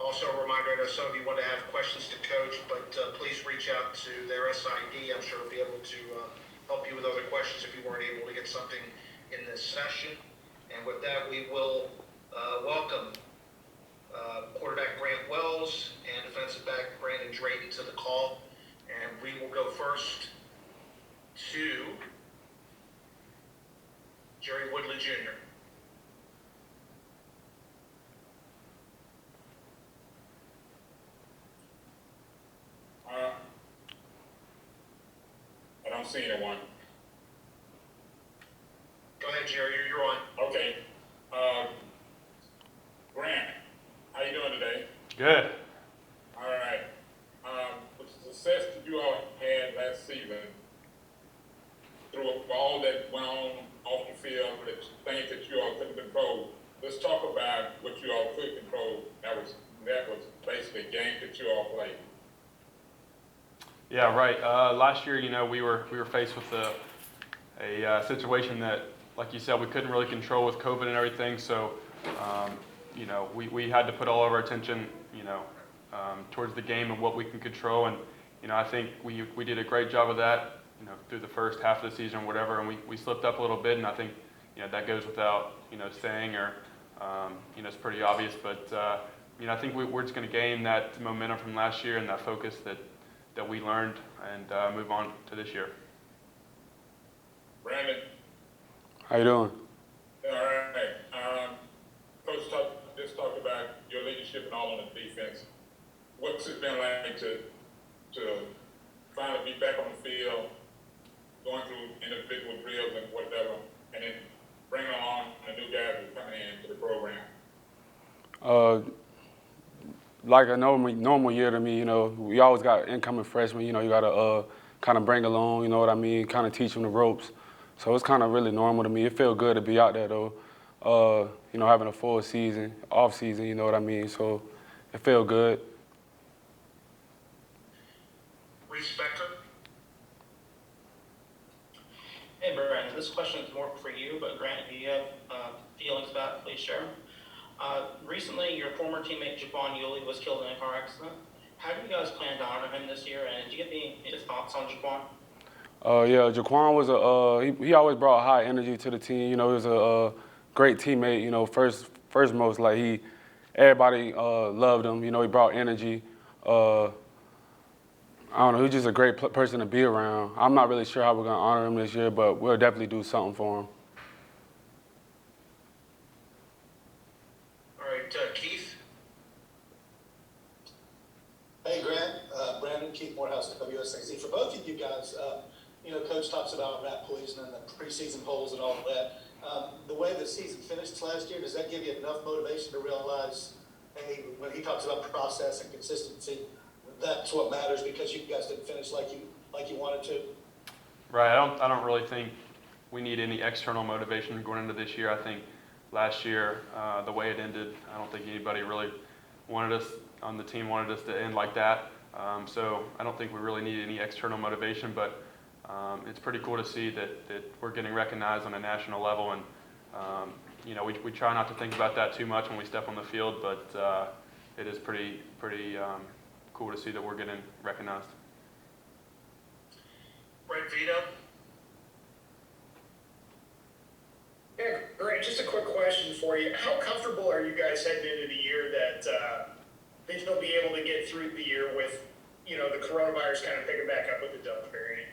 Also, a reminder, I know some of you want to have questions to Coach, but please reach out to their SID. I'm sure they'll be able to help you with other questions if you weren't able to get something in this session. And with that, we will welcome quarterback Grant Wells and defensive back Brandon Drayton to the call. And we will go first to Jerry Woodley Jr. I don't see anyone. Go ahead, Jerry. You're on. Okay. Grant, how you doing today? Good. All right. With the success that you all had last season, through all that went on off the field, the things that you all couldn't control, let's talk about what you all could control. That was basically a game that you all played. Yeah, right. Last year, we were faced with a situation that, like you said, we couldn't really control with COVID and everything. So, we had to put all of our attention, towards the game and what we can control. And, I think we did a great job of that, through the first half of the season or whatever. And we slipped up a little bit. And I think, that goes without, saying or, it's pretty obvious. But, I think we're just going to gain that momentum from last year and that focus that we learned and move on to this year. Brandon. How you doing? All right. Coach, just talk about your leadership and all on the defense. What's it been like to finally be back on the field, going through individual drills and whatever, and then bringing along the new guys who are coming into the program? Like a normal year to me, we always got incoming freshmen, you got to kind of bring along, kind of teach them the ropes. So it's kind of really normal to me. It feels good to be out there, though, having a full season, off season, So it feels good. Respecter. Hey, Brandon, this question is more for you, but Grant, if you have feelings about it, please share them. Recently, your former teammate Jaquan Yulee was killed in a car accident. How do you guys plan to honor him this year? And did you get any thoughts on Jaquan? Yeah, Jaquan was he always brought high energy to the team. He was a great teammate. First most, like everybody loved him. He brought energy. I don't know, he was just a great person to be around. I'm not really sure how we're gonna honor him this year, but we'll definitely do something for him. All right, Keith. Hey, Grant, Brandon, Keith Morehouse, WSAC. For both of you guys, Coach talks about rat poison and the preseason polls and all of that. The way the season finished last year, does that give you enough motivation to realize, hey, when he talks about process and consistency, that's what matters because you guys didn't finish like you wanted to? Right. I don't really think we need any external motivation going into this year. I think last year, the way it ended, I don't think anybody really wanted us on the team wanted us to end like that. So I don't think we really need any external motivation, but it's pretty cool to see that we're getting recognized on a national level. And, we try not to think about that too much when we step on the field, but it is pretty cool to see that we're getting recognized. Brent Vito. Yeah, Grant, just a quick question for you. How comfortable are you guys heading into the year that you'll be able to get through the year with, the coronavirus kind of picking back up with the Delta variant?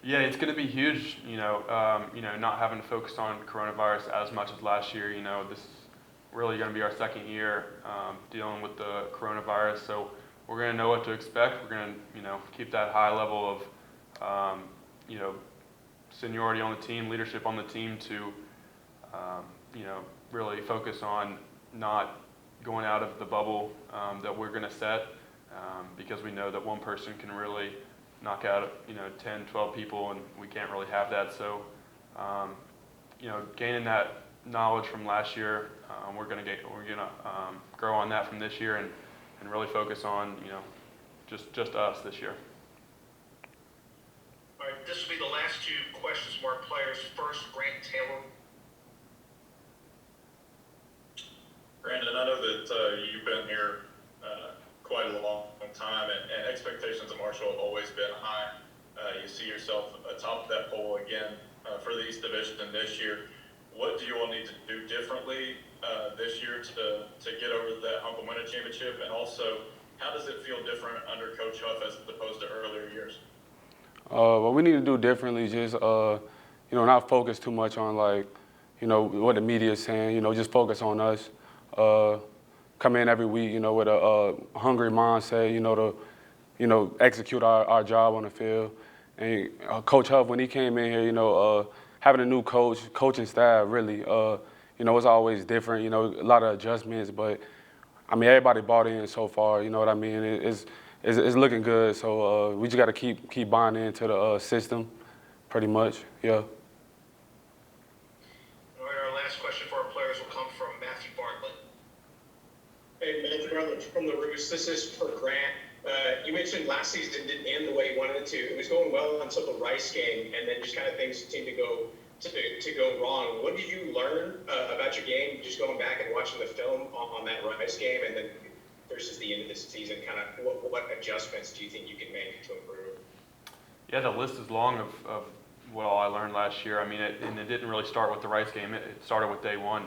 Yeah, it's going to be huge, not having to focus on coronavirus as much as last year. This is really going to be our second year dealing with the coronavirus. So we're going to know what to expect. We're going to, keep that high level of, seniority on the team, leadership on the team to, really focus on not going out of the bubble that we're going to set because we know that one person can really knock out, 10, 12 people, and we can't really have that. So, gaining that knowledge from last year, we're gonna grow on that from this year and really focus on, just us this year. All right, this will be the last two questions from our players. First, Grant Taylor. see yourself atop that poll again for the East Division this year. What do you all need to do differently this year to get over that hump and win a championship? And also, how does it feel different under Coach Huff as opposed to earlier years? What we need to do differently is just, not focus too much on like, what the media is saying. Just focus on us. Come in every week, with a hungry mindset, to, execute our job on the field. And Coach Huff, when he came in here, having a new coaching staff, really, it's always different. A lot of adjustments, but I mean, everybody bought in so far. You know what I mean? It's looking good. So we just got to keep buying into the system, pretty much. Yeah. All right, our last question for our players will come from Matthew Bartlett. Hey, Matthew Bartlett from the Roost. This is for Grant. You mentioned last season didn't end the way you wanted it to. It was going well until the Rice game, and then just kind of things seemed to go wrong. What did you learn about your game, just going back and watching the film on that Rice game, and then versus the end of this season? Kind of what adjustments do you think you can make to improve? Yeah, the list is long of what all I learned last year. I mean, it didn't really start with the Rice game. It started with day one.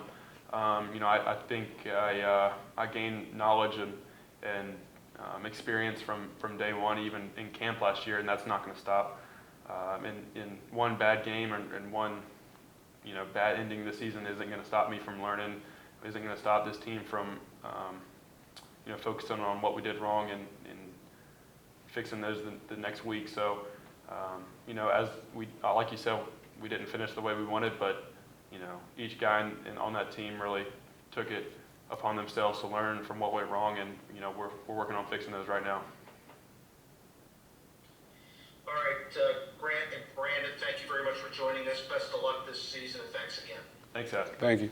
I think I gained knowledge and experience from day one, even in camp last year, and that's not going to stop. In one bad game and one bad ending the season isn't going to stop me from learning. Isn't going to stop this team from focusing on what we did wrong and fixing those the next week. So as like you said, we didn't finish the way we wanted, but each guy on that team really took it upon themselves to learn from what went wrong, and we're working on fixing those right now. All right, Grant and Brandon, thank you very much for joining us. Best of luck this season, and thanks again. Thanks, Seth. Thank you.